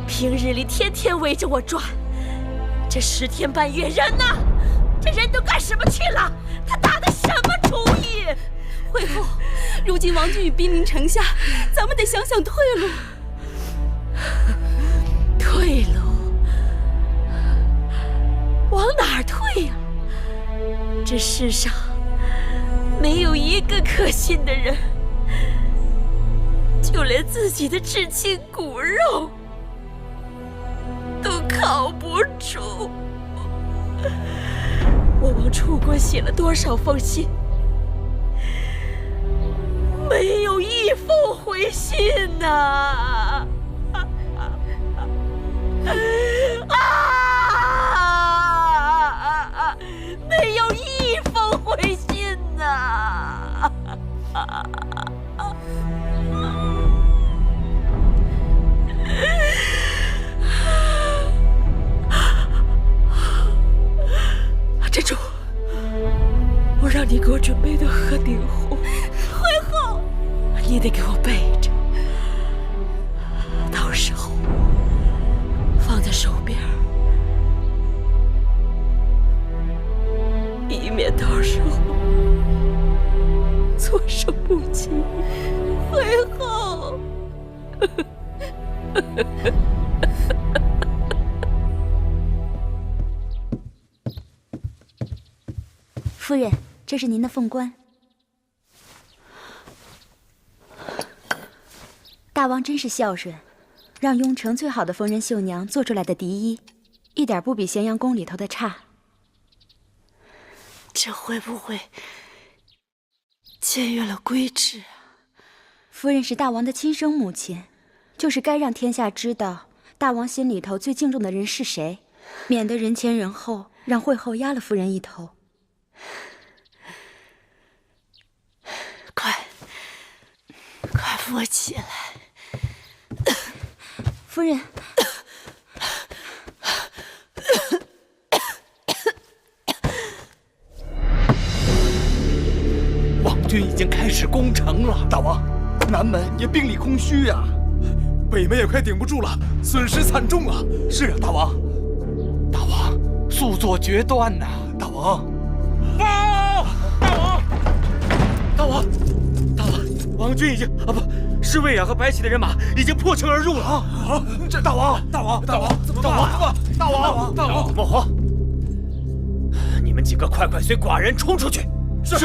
平日里天天围着我转，这10天半月人呢？这人都干什么去了？他打的什么主意？惠后，如今王军已兵临城下，咱们得想想退路。退路？往哪儿退呀？这世上没有一个可信的人，就连自己的至亲骨肉都靠不住。我往楚国写了多少封信，没有一封回信呐！珍珠，我让你给我准备的鹤顶红，徽后，你得给我备着，到时候放在手边，以免到时候措手不及。徽后。夫人，这是您的凤冠。大王真是孝顺，让雍城最好的缝纫绣娘做出来的嫡衣，一点不比咸阳宫里头的差。这会不会僭越了规制啊？夫人是大王的亲生母亲，就是该让天下知道大王心里头最敬重的人是谁，免得人前人后让惠后压了夫人一头。快扶我起来，夫人。王军已经开始攻城了，大王，南门也兵力空虚呀，北门也快顶不住了，损失惨重啊！是啊，大王，大王，速作决断呐！大王，大王，王军已经是魏雅和白起的人马已经破城而入了啊！这大王，怎么办？大王，莫慌，你们几个快随寡人冲出去！是。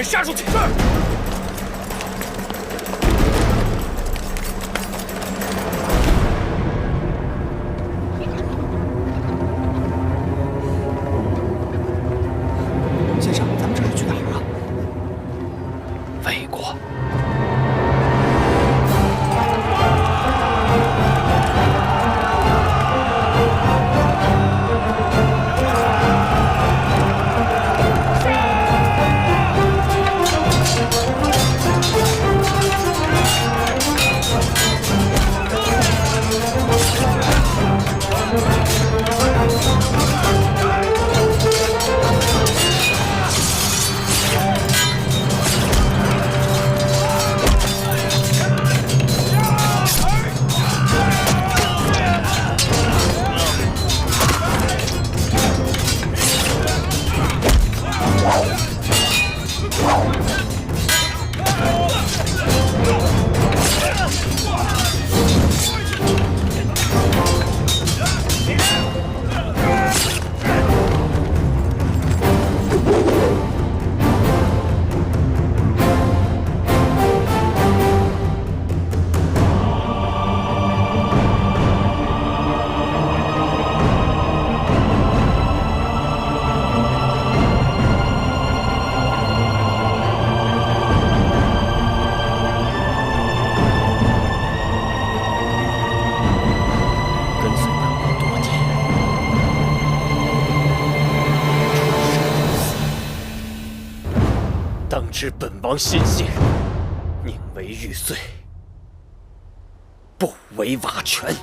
杀出去！是。先生，咱们这是去哪儿啊？魏国。当知本王心性，宁为玉碎，不为瓦全。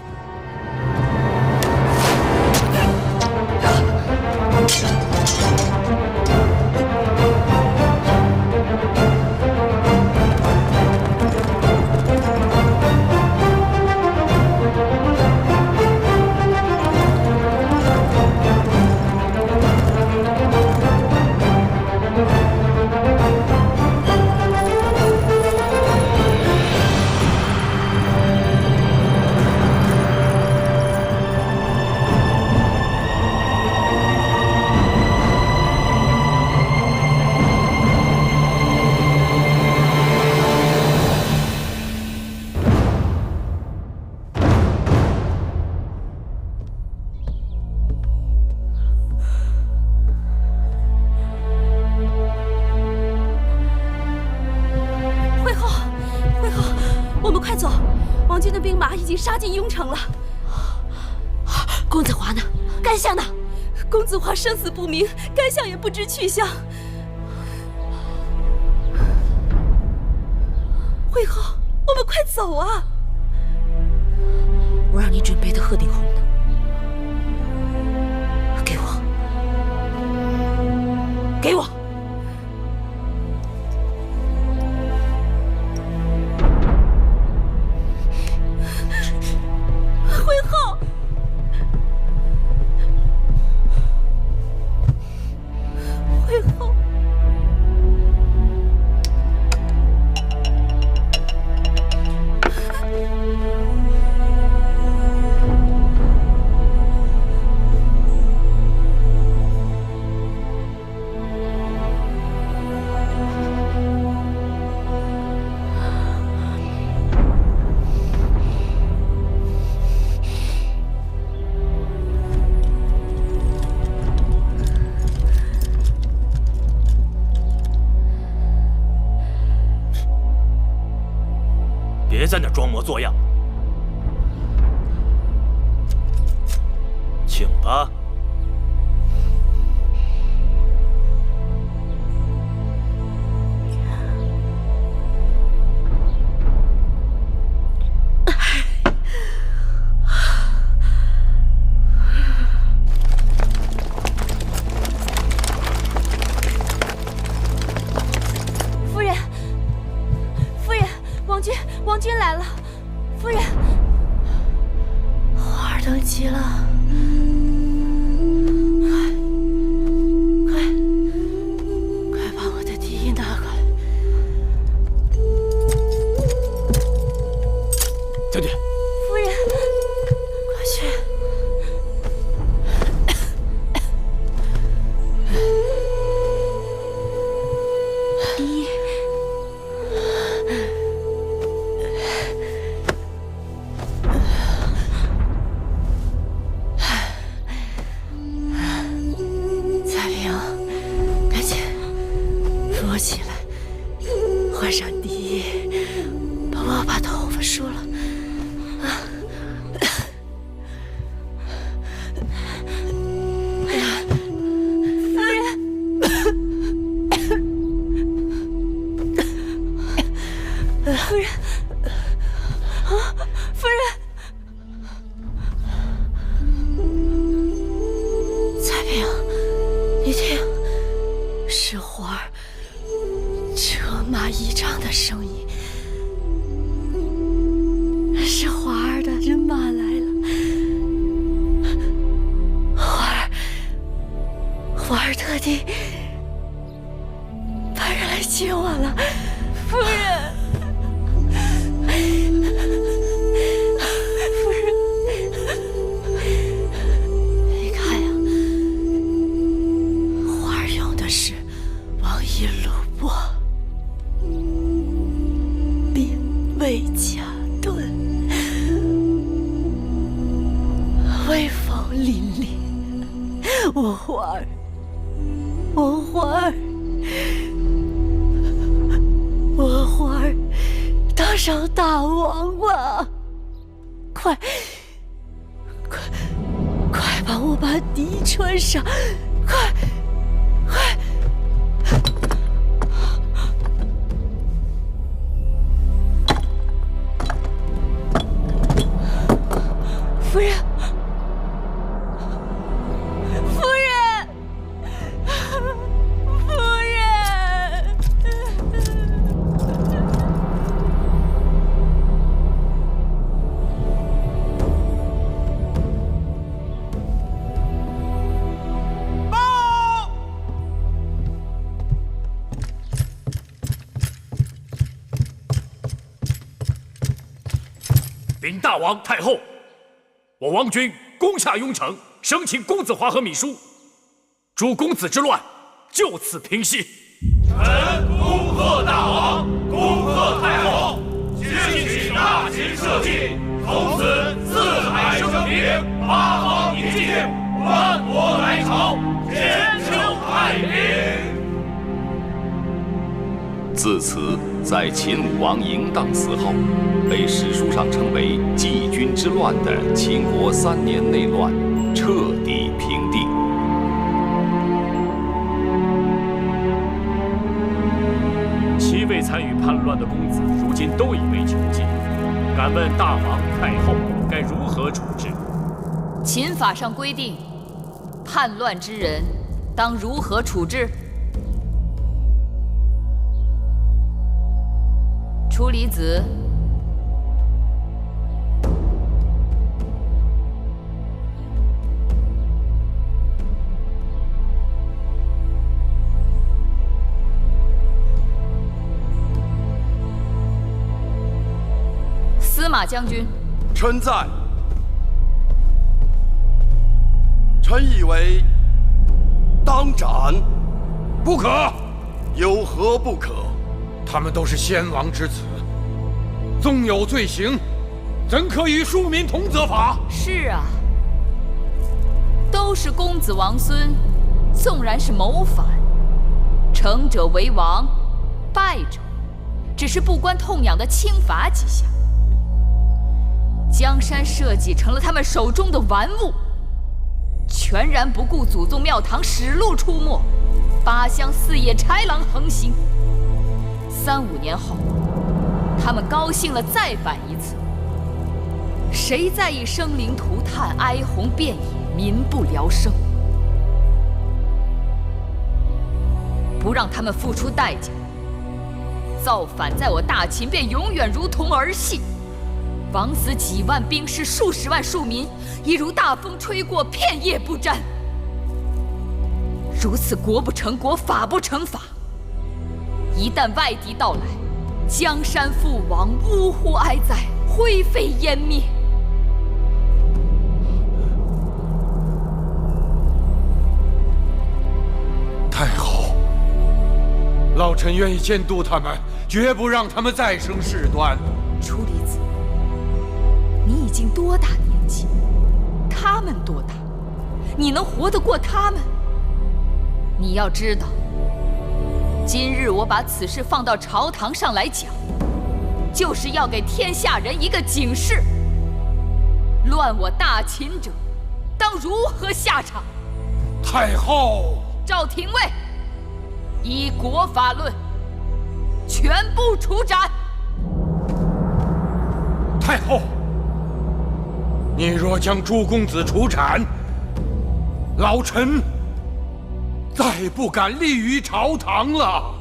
经杀进雍城了。公子华呢？干相呢？公子华生死不明，干相也不知去向。惠后，我们快走啊！我让你准备的鹤顶红呢？给我，给我！惠后，惠后。别在那装模作样，请吧。夫人，夫人，王君来了。夫人，花儿等急了，快把我的笛音拿过来。将军，夫人，快去。笛。起来，换上笛衣，帮我把头发梳了。夫人，夫人，啊，夫人，彩萍，你听，是花儿。车马依仗的声音，是花儿的人马来了。花儿特地派人来接我了，夫人。夫人，你看呀，花儿用的是王一鲁帛。魏家盾，威风凛凛。我花儿，我花儿，我花儿，当上大王吧！快帮我把笛穿上，快！夫人，夫人，夫人，报！禀大王太后。我王军攻下雍城，生擒公子华和芈姝，诸公子之乱就此平息。臣恭贺大王，恭贺太后，敬请大秦社稷，从此四海升平，八方宁静，万国来朝，千秋太平。自此，在秦武王嬴荡死后，被史书上称为季军之乱的秦国3年内乱彻底平定。7位参与叛乱的公子，如今都已被囚禁。敢问大王太后该如何处置？秦法上规定，叛乱之人当如何处置？处离子。司马将军，臣在。臣以为当斩。不可。有何不可？他们都是先王之子，纵有罪行，怎可与庶民同责罚？是啊，都是公子王孙，纵然是谋反，成者为王，败者只是不关痛痒的轻罚几下。江山社稷成了他们手中的玩物，全然不顾祖宗庙堂使路出没，8乡4野豺狼横行。3、5年后，他们高兴了再反一次。谁在意生灵涂炭、哀鸿遍野、民不聊生？不让他们付出代价，造反在我大秦便永远如同儿戏。枉死几万兵士、数十万庶民，亦如大风吹过，片叶不沾。如此国不成国，法不成法。一旦外敌到来，江山覆亡，呜呼哀哉，灰飞烟灭。太后，老臣愿意监督他们，绝不让他们再生事端。楚离子，你已经多大年纪？他们多大？你能活得过他们？你要知道，今日我把此事放到朝堂上来讲，就是要给天下人一个警示：乱我大秦者，当如何下场？太后，赵廷尉，依国法论，全部处斩。太后，你若将诸公子处斩，老臣再不敢立于朝堂了。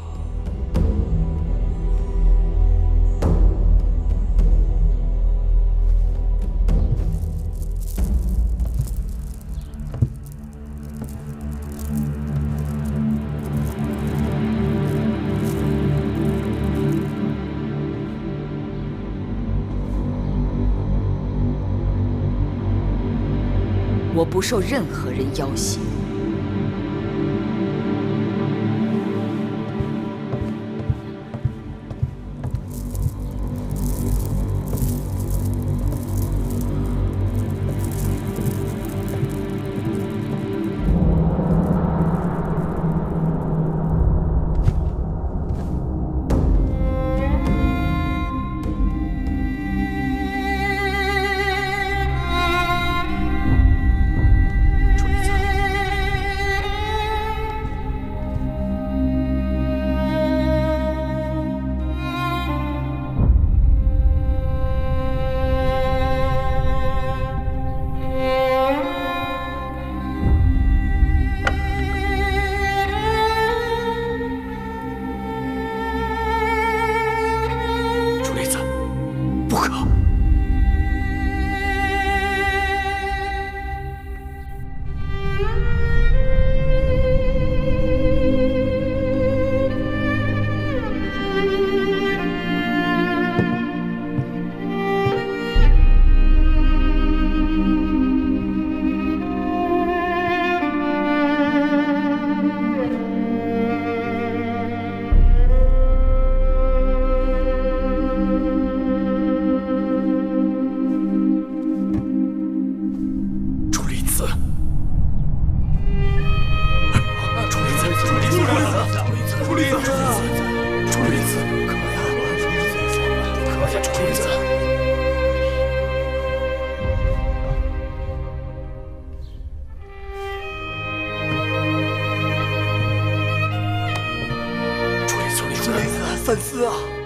我不受任何人要挟。楚离子。楚离子，三思啊！